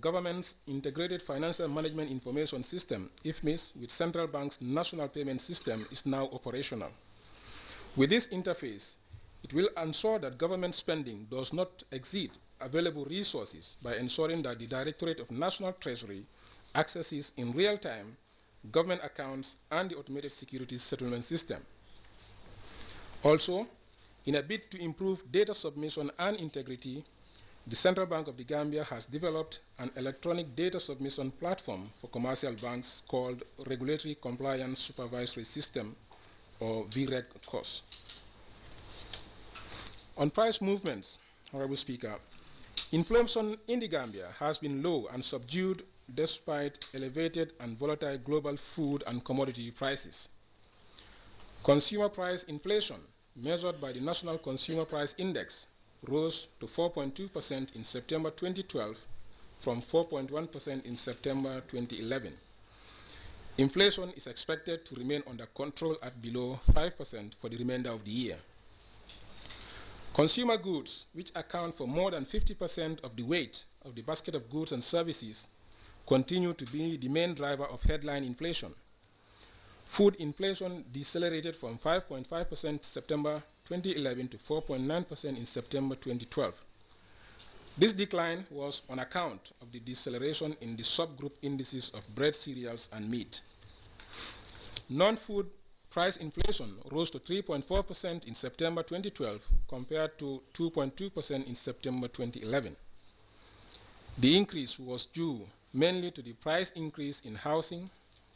government's Integrated Financial Management Information System, IFMIS, with Central Bank's National Payment System is now operational. With this interface, it will ensure that government spending does not exceed available resources by ensuring that the Directorate of National Treasury accesses in real time government accounts and the automated securities settlement system. Also, in a bid to improve data submission and integrity, the Central Bank of the Gambia has developed an electronic data submission platform for commercial banks called Regulatory Compliance Supervisory System, or VREC-COS. On price movements, Honorable Speaker, inflation in the Gambia has been low and subdued despite elevated and volatile global food and commodity prices. Consumer price inflation, measured by the National Consumer Price Index, rose to 4.2% in September 2012 from 4.1% in September 2011. Inflation is expected to remain under control at below 5% for the remainder of the year. Consumer goods, which account for more than 50% of the weight of the basket of goods and services, continue to be the main driver of headline inflation. Food inflation decelerated from 5.5% September 2011 to 4.9% in September 2012. This decline was on account of the deceleration in the subgroup indices of bread, cereals, and meat. Non-food price inflation rose to 3.4% in September 2012 compared to 2.2% in September 2011. The increase was due mainly to the price increase in housing,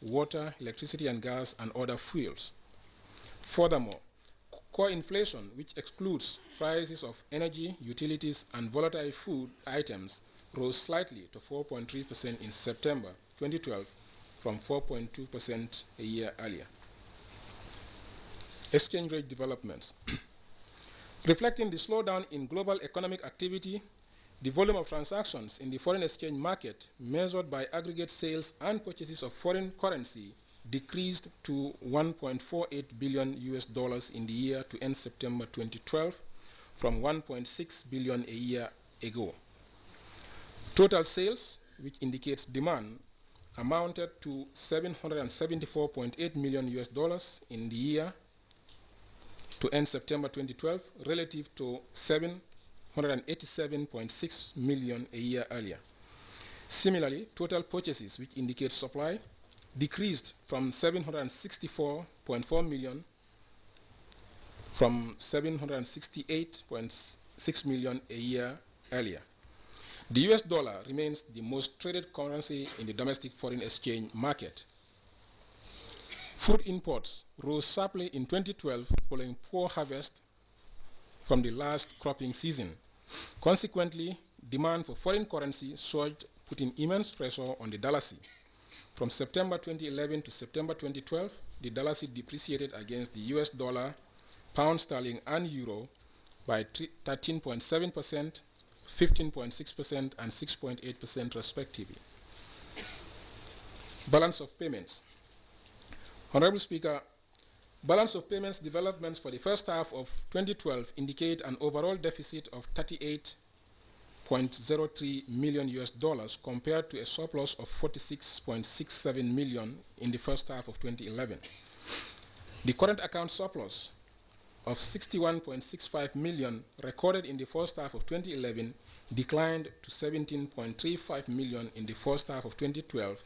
water, electricity and gas, and other fuels. Furthermore, core inflation, which excludes prices of energy, utilities, and volatile food items, rose slightly to 4.3% in September 2012 from 4.2% a year earlier. Exchange rate developments. Reflecting the slowdown in global economic activity, the volume of transactions in the foreign exchange market, measured by aggregate sales and purchases of foreign currency, decreased to $1.48 billion in the year to end September 2012 from $1.6 billion a year ago. Total sales, which indicates demand, amounted to $774.8 million in the year to end September 2012 relative to $787.6 million a year earlier. Similarly, total purchases, which indicate supply, decreased from $764.4 million from $768.6 million a year earlier. The US dollar remains the most traded currency in the domestic foreign exchange market. Food imports rose sharply in 2012 following poor harvest from the last cropping season. Consequently, demand for foreign currency surged, putting immense pressure on the dalasi. From September 2011 to September 2012, the dalasi depreciated against the US dollar, pound sterling, and euro by 13.7%, 15.6%, and 6.8% respectively. Balance of payments. Honorable Speaker, balance of payments developments for the first half of 2012 indicate an overall deficit of $38.03 million compared to a surplus of $46.67 million in the first half of 2011. The current account surplus of $61.65 million recorded in the first half of 2011 declined to $17.35 million in the first half of 2012,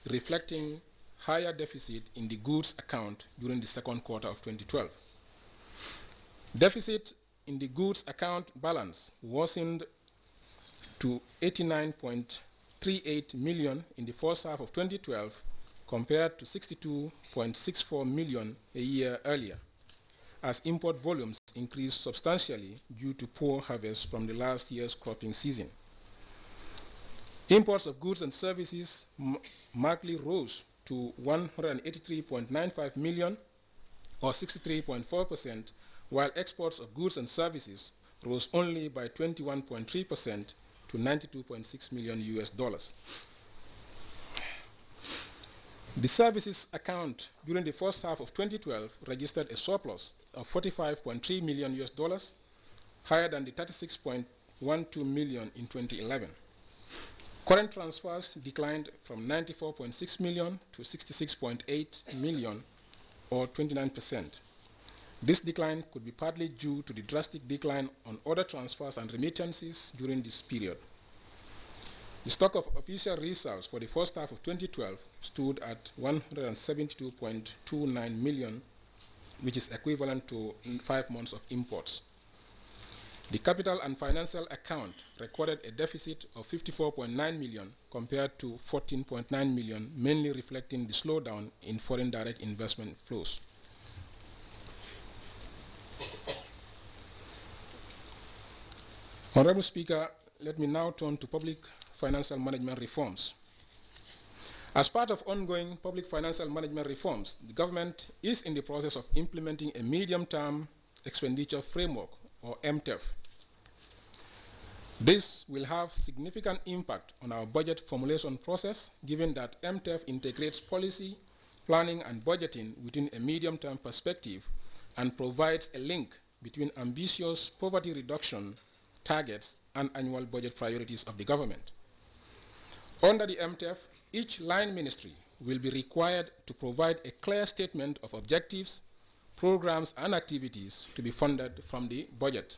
reflecting higher deficit in the goods account during the second quarter of 2012. Deficit in the goods account balance worsened to $89.38 million in the first half of 2012 compared to $62.64 million a year earlier, as import volumes increased substantially due to poor harvest from the last year's cropping season. Imports of goods and services markedly rose to $183.95 million, or 63.4%, while exports of goods and services rose only by 21.3% to $92.6 million. The services account during the first half of 2012 registered a surplus of $45.3 million, higher than the $36.12 million in 2011. Current transfers declined from 94.6 million to 66.8 million, or 29%. This decline could be partly due to the drastic decline on other transfers and remittances during this period. The stock of official reserves for the first half of 2012 stood at 172.29 million, which is equivalent to 5 months of imports. The capital and financial account recorded a deficit of 54.9 million compared to 14.9 million, mainly reflecting the slowdown in foreign direct investment flows. Honorable Speaker, let me now turn to public financial management reforms. As part of ongoing public financial management reforms, the government is in the process of implementing a medium-term expenditure framework, or MTEF. This will have significant impact on our budget formulation process, given that MTEF integrates policy, planning, and budgeting within a medium-term perspective and provides a link between ambitious poverty reduction targets and annual budget priorities of the government. Under the MTEF, each line ministry will be required to provide a clear statement of objectives, programs, and activities to be funded from the budget.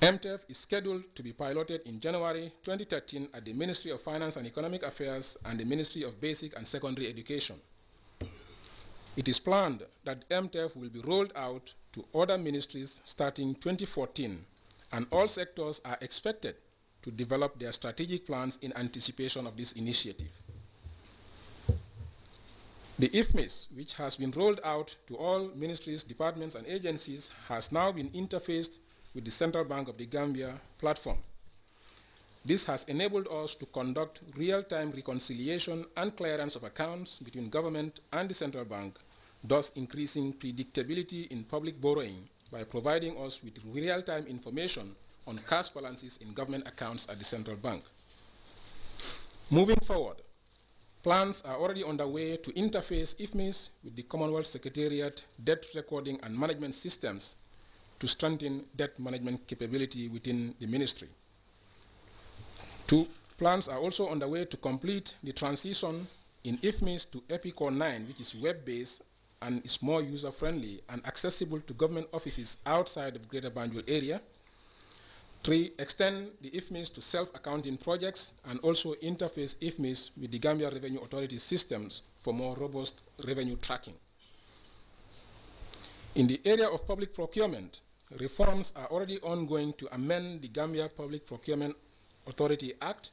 MTEF is scheduled to be piloted in January 2013 at the Ministry of Finance and Economic Affairs and the Ministry of Basic and Secondary Education. It is planned that MTEF will be rolled out to other ministries starting 2014, and all sectors are expected to develop their strategic plans in anticipation of this initiative. The IFMIS, which has been rolled out to all ministries, departments, and agencies, has now been interfaced with the Central Bank of the Gambia platform. This has enabled us to conduct real-time reconciliation and clearance of accounts between government and the Central Bank, thus increasing predictability in public borrowing by providing us with real-time information on cash balances in government accounts at the Central Bank. Moving forward, plans are already underway to interface IFMIS with the Commonwealth Secretariat debt recording and management systems to strengthen debt management capability within the ministry. Plans are also underway to complete the transition in IFMIS to Epicor 9, which is web-based and is more user-friendly and accessible to government offices outside of Greater Banjul area. 3, extend the IFMIS to self-accounting projects and also interface IFMIS with the Gambia Revenue Authority systems for more robust revenue tracking. In the area of public procurement, reforms are already ongoing to amend the Gambia Public Procurement Authority Act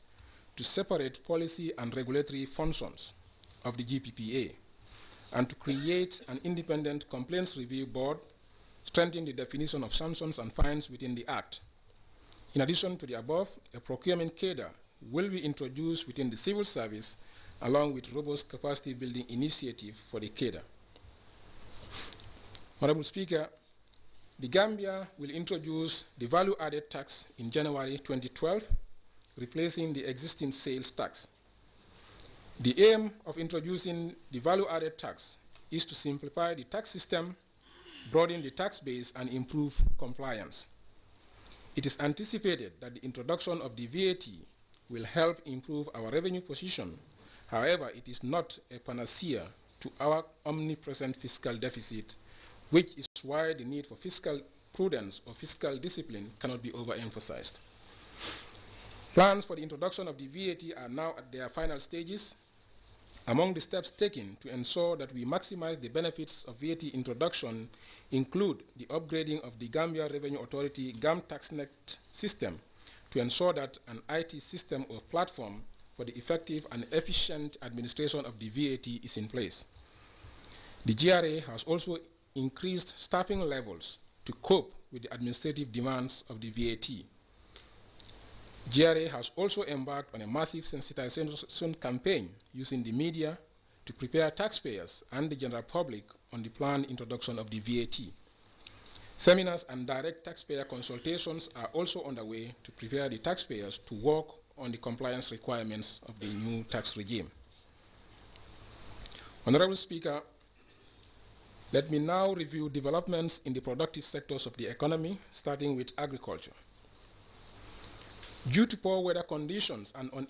to separate policy and regulatory functions of the GPPA and to create an independent complaints review board, strengthening the definition of sanctions and fines within the Act. In addition to the above, a procurement cadre will be introduced within the civil service along with robust capacity building initiative for the cadre. Honorable Speaker, the Gambia will introduce the value-added tax in January 2012, replacing the existing sales tax. The aim of introducing the value-added tax is to simplify the tax system, broaden the tax base, and improve compliance. It is anticipated that the introduction of the VAT will help improve our revenue position. However, it is not a panacea to our omnipresent fiscal deficit, which is why the need for fiscal prudence or fiscal discipline cannot be overemphasized. Plans for the introduction of the VAT are now at their final stages. Among the steps taken to ensure that we maximize the benefits of VAT introduction include the upgrading of the Gambia Revenue Authority GAM TaxNet system to ensure that an IT system or platform for the effective and efficient administration of the VAT is in place. The GRA has also increased staffing levels to cope with the administrative demands of the VAT. GRA has also embarked on a massive sensitization campaign using the media to prepare taxpayers and the general public on the planned introduction of the VAT. Seminars and direct taxpayer consultations are also underway to prepare the taxpayers to work on the compliance requirements of the new tax regime. Honorable Speaker, let me now review developments in the productive sectors of the economy, starting with agriculture. Due to poor weather conditions and uneven